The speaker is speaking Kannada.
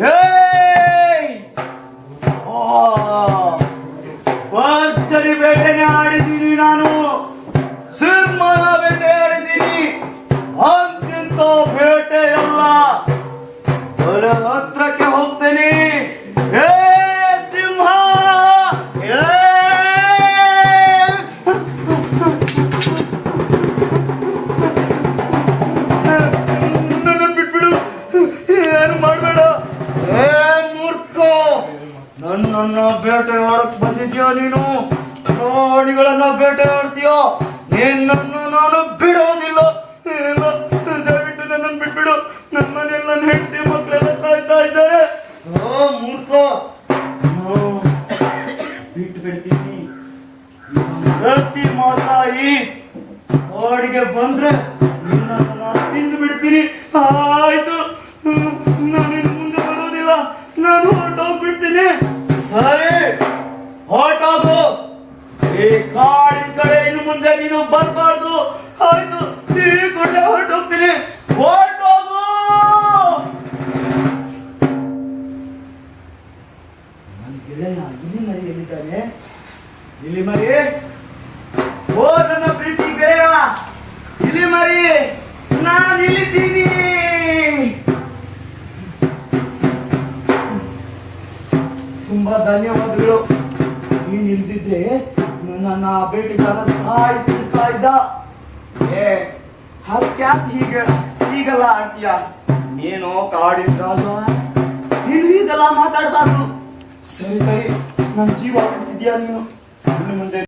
ಏಯ್! ಆ, ಭರ್ಜರಿ ಬೇಟೆನೆ ಆಡಿದ್ದೀನಿ ನಾನು. ಸಿಂಹನ ಬೇಟೆ ಆಡಿದ್ದೀನಿ. ಅಂತಿಂತ ಬೇಟೆ ಅಲ್ಲ. ಅವರ ಹತ್ರಕ್ಕೆ ಹೋಗ್ತೇನೆ. ಏ ಸಿಂಹ! ನನ್ನ ಬಿಟ್ಬಿಡು. ಏನು ಮಾಡಬೇಡ. ಏ ಮೂರ್ಖ! ನನ್ನನ್ನ ಬೇಟೆ ಆಡಕ್ ಬಂದಿದ್ಯಾ ನೀನು? ಪ್ರಾಣಿಗಳನ್ನ ಬೇಟೆ ಆಡ್ತೀಯೋ? ನಿನ್ನನ್ನು ನಾನು ಬಿಡೋದಿಲ್ಲ. ಇಲ್ಲ, ದಯವಿಟ್ಟು ನನ್ನನ್ನು ಬಿಟ್ಬಿಡು. ನನ್ನ ಮನೆಯಲ್ಲಿ ನನ್ನ ಹೆಂಡತಿ ಮಕ್ಕಳೆಲ್ಲ ಕಾಯ್ತಾ ಇದ್ದಾರೆ. ಓ ಮೂರ್ಖ! ಬಿಟ್ಟು ಬಿಡ್ತೀನಿ. ಸರ್ತಿ ಮಾತ್ರ ಈ ಕಾಡಿಗೆ ಬಂದ್ರೆ ನಿನ್ನನ್ನು ನಾನು ತಿಂದು ಬಿಡ್ತೀನಿ. ಆಯ್ತು, ನಾನಿನ್ನು ಮುಂದೆ ಬರೋದಿಲ್ಲ. ನಾನು ಹೊರಟೋಗ್ಬಿಡ್ತೀನಿ. ಸರಿ, ಹೊರಟೋಗು. ಈ ಕಾಡಿನ ಕಡೆ ಇನ್ನು ಮುಂದೆ ನೀನು ಬರಬಾರ್ದು. ಆಯ್ತು, ಈ ಕೊಟ್ಟೆ ಹೊರಟೋಗ್ತೀನಿ. ಹೊರಟೋಗು. ನನ್ನ ಗೆಳೆಯ ಇಲಿ ಮರಿ ಎಲ್ಲಿದ್ದಾನೆ? ಇಲಿ ಮರಿ, ಓ ನನ್ನ ಪ್ರೀತಿ ಗೆಳೆಯ ಇಲಿ ಮರಿ, ನಾನು ಇಲ್ಲಿದ್ದೀನಿ. ತುಂಬಾ ಧನ್ಯವಾದಗಳು. ನೀನ್ ಇಲ್ದಿದ್ರೆ ನನ್ನ ಬೇಟೆಗಾರ ಸಾಯಿಸ್ಬಿಡ್ತಾ ಇದ್ದ. ಏ ಹತ್ಯಾಕ್ ಹೀಗೆಲ್ಲ ಆಡ್ತೀಯ? ನೀನು ಕಾಡಿನ ರಾಜ, ನೀನು ಹೀಗೆಲ್ಲ ಮಾತಾಡಬಾರ್ದು. ಸರಿ ಸರಿ, ನನ್ನ ಜೀವ ಉಳಿಸಿದ್ಯಾ ನೀನು. ಇನ್ನು ಮುಂದೆ